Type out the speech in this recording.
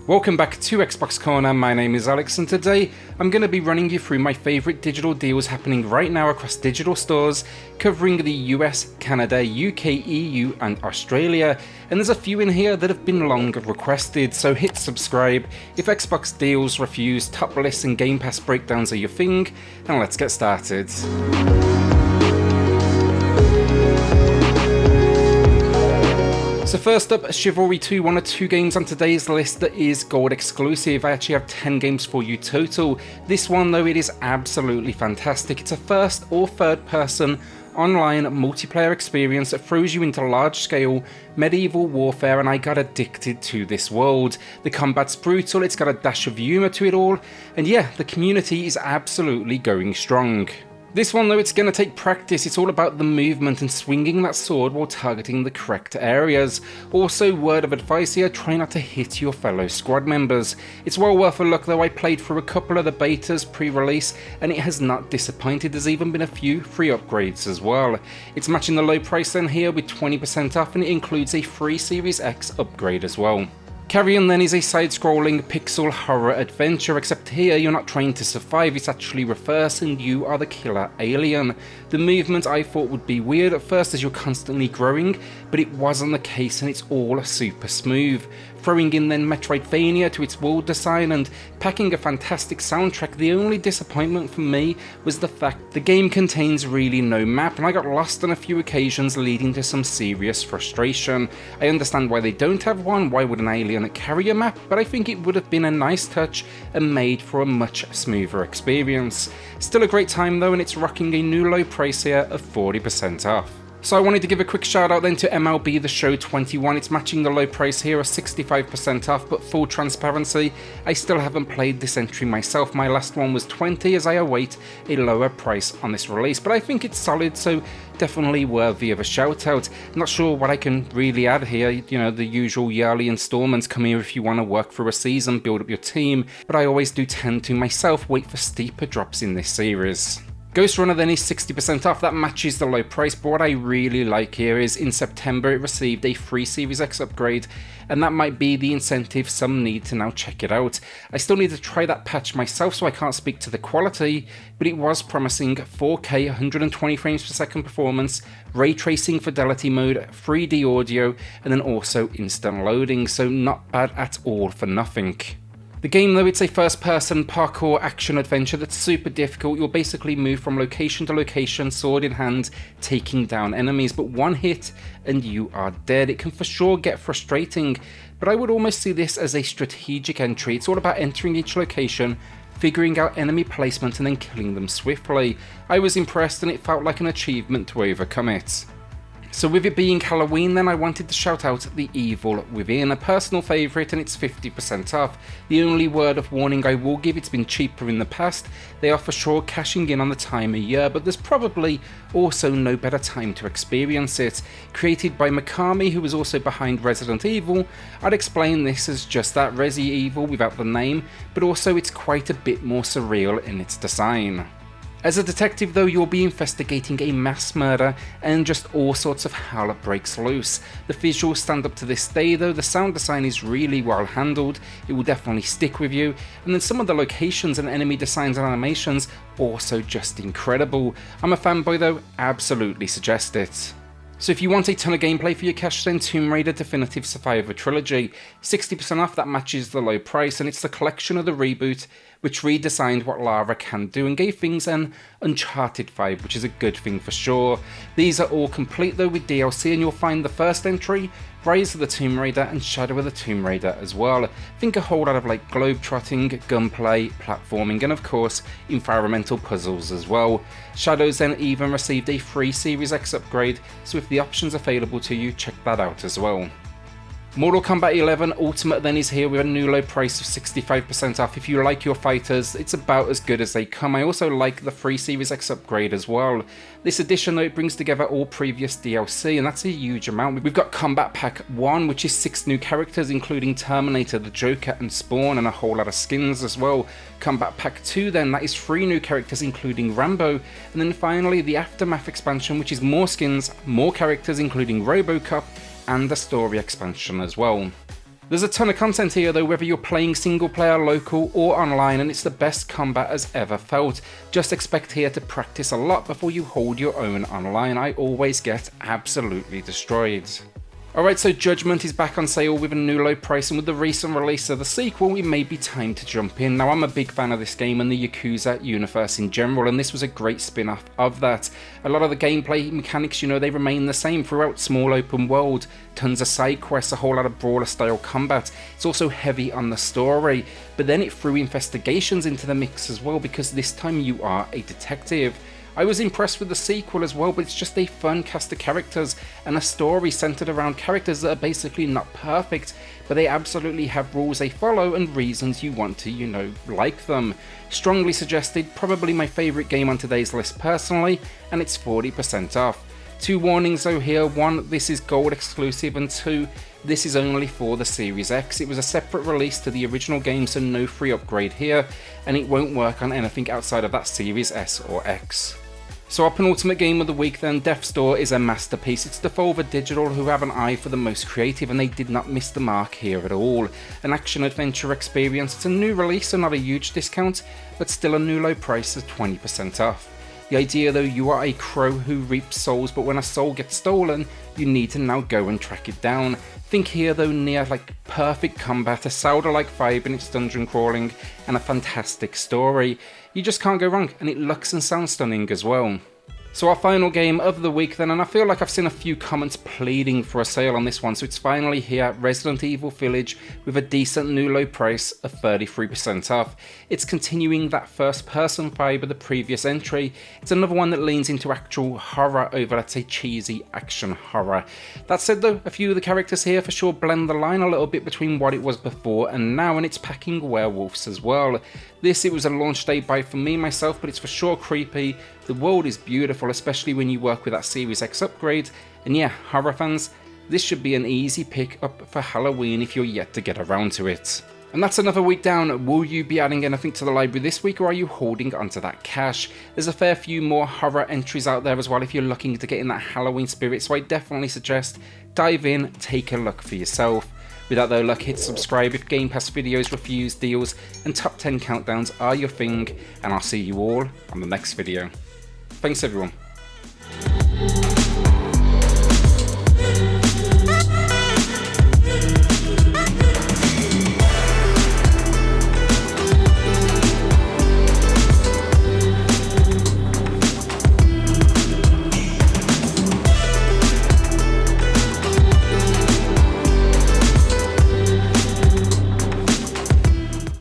Welcome back to XboxCorner, my name is Alex and today I'm going to be running you through my favourite digital deals happening right now across digital stores, covering the US, Canada, UK, EU and Australia, and there's a few in here that have been long requested, so hit subscribe if Xbox deals, reviews, top lists and Game Pass breakdowns are your thing, and let's get started. So first up, Chivalry 2, one of two games on today's list that is gold exclusive. I actually have 10 games for you total. This one though, it is absolutely fantastic. It's a first or third person online multiplayer experience that throws you into large scale medieval warfare, and I got addicted to this world. The combat's brutal, it's got a dash of humour to it all, and yeah, the community is absolutely going strong. This one though, it's going to take practice. It's all about the movement and swinging that sword while targeting the correct areas. Also, word of advice here, try not to hit your fellow squad members. It's well worth a look though. I played through a couple of the betas pre-release and it has not disappointed. There's even been a few free upgrades as well. It's matching the low price then here with 20% off, and it includes a free Series X upgrade as well. Carrion then is a side-scrolling pixel horror adventure, except here you're not trying to survive, it's actually reverse and you are the killer alien. The movement I thought would be weird at first as you're constantly growing, but it wasn't the case and it's all super smooth. Throwing in then Metroidvania to its world design and packing a fantastic soundtrack, the only disappointment for me was the fact the game contains really no map, and I got lost on a few occasions, leading to some serious frustration. I understand why they don't have one, why would an alien carry a map, but I think it would have been a nice touch and made for a much smoother experience. Still a great time though, and it's rocking a new low price here of 40% off. So I wanted to give a quick shout out then to MLB The Show 21, it's matching the low price here of 65% off, but full transparency, I still haven't played this entry myself. My last one was 20 as I await a lower price on this release, but I think it's solid, so definitely worthy of a shout out. Not sure what I can really add here, you know, the usual yearly installments come here if you want to work through a season, build up your team, but I always do tend to myself wait for steeper drops in this series. Ghostrunner then is 60% off, that matches the low price, but what I really like here is in September it received a free Series X upgrade, and that might be the incentive some need to now check it out. I still need to try that patch myself, so I can't speak to the quality, but it was promising 4K 120 frames per second performance, ray tracing fidelity mode, 3D audio, and then also instant loading, so not bad at all for nothing. The game though, it's a first-person parkour action adventure that's super difficult. You'll basically move from location to location, sword in hand, taking down enemies, but one hit and you are dead. It can for sure get frustrating, but I would almost see this as a strategic entry. It's all about entering each location, figuring out enemy placement and then killing them swiftly. I was impressed and it felt like an achievement to overcome it. So with it being Halloween then, I wanted to shout out The Evil Within, a personal favourite, and it's 50% off. The only word of warning I will give, it's been cheaper in the past. They are for sure cashing in on the time of year, but there's probably also no better time to experience it. Created by Mikami, who was also behind Resident Evil, I'd explain this as just that, Resi Evil without the name, but also it's quite a bit more surreal in its design. As a detective though, you'll be investigating a mass murder and just all sorts of hell breaks loose. The visuals stand up to this day though, the sound design is really well handled, it will definitely stick with you, and then some of the locations and enemy designs and animations also just incredible. I'm a fanboy though, absolutely suggest it. So if you want a ton of gameplay for your cash, then Tomb Raider Definitive Survivor Trilogy, 60% off, that matches the low price, and it's the collection of the reboot which redesigned what Lara can do and gave things an Uncharted vibe, which is a good thing for sure. These are all complete though with DLC, and you'll find the first entry, Rise of the Tomb Raider and Shadow of the Tomb Raider as well. Think a whole lot of like globe-trotting, gunplay, platforming, and of course environmental puzzles as well. Shadows then even received a free Series X upgrade, so if the options available to you, check that out as well. Mortal Kombat 11 Ultimate then is here with a new low price of 65% off. If you like your fighters, it's about as good as they come. I also like the free Series X upgrade as well. This edition though, it brings together all previous DLC, and that's a huge amount. We've got Combat Pack 1, which is 6 new characters including Terminator, the Joker and Spawn, and a whole lot of skins as well. Combat Pack 2 then, that is 3 new characters including Rambo, and then finally the Aftermath expansion, which is more skins, more characters including RoboCop, and the story expansion as well. There's a ton of content here though, whether you're playing single player, local or online, and it's the best Kombat has ever felt. Just expect here to practice a lot before you hold your own online. I always get absolutely destroyed. Alright, so Judgment is back on sale with a new low price, and with the recent release of the sequel, it may be time to jump in. Now, I'm a big fan of this game and the Yakuza universe in general, and this was a great spin-off of that. A lot of the gameplay mechanics, you know, they remain the same throughout. Small open world, tons of side quests, a whole lot of brawler style combat. It's also heavy on the story, but then it threw investigations into the mix as well, because this time you are a detective. I was impressed with the sequel as well, but it's just a fun cast of characters and a story centered around characters that are basically not perfect, but they absolutely have rules they follow and reasons you want to, you know, like them. Strongly suggested, probably my favourite game on today's list personally, and it's 40% off. Two warnings though here: one, this is gold exclusive, and two, this is only for the Series X. It was a separate release to the original game, so no free upgrade here, and it won't work on anything outside of that Series S or X. So our penultimate game of the week then, Death's Door, is a masterpiece. It's Devolver Digital, who have an eye for the most creative, and they did not miss the mark here at all. An action-adventure experience. It's a new release, so not a huge discount, but still a new low price of 20% off. The idea though, you are a crow who reaps souls, but when a soul gets stolen, you need to now go and track it down. Think here though, near like perfect combat, a Zelda-like vibe in its dungeon crawling, and a fantastic story. You just can't go wrong, and it looks and sounds stunning as well. So our final game of the week then, and I feel like I've seen a few comments pleading for a sale on this one, so it's finally here, Resident Evil Village, with a decent new low price of 33% off. It's continuing that first person vibe of the previous entry. It's another one that leans into actual horror over, let's say, cheesy action horror. That said though, a few of the characters here for sure blend the line a little bit between what it was before and now, and it's packing werewolves as well. This, it was a launch day buy for me myself, but it's for sure creepy. The world is beautiful, especially when you work with that Series X upgrade, and yeah, horror fans, this should be an easy pick up for Halloween if you're yet to get around to it. And that's another week down. Will you be adding anything to the library this week, or are you holding onto that cash? There's a fair few more horror entries out there as well if you're looking to get in that Halloween spirit, so I definitely suggest dive in, take a look for yourself. Without though luck, hit subscribe if Game Pass videos, reviews, deals and top 10 countdowns are your thing, and I'll see you all on the next video. Thanks everyone.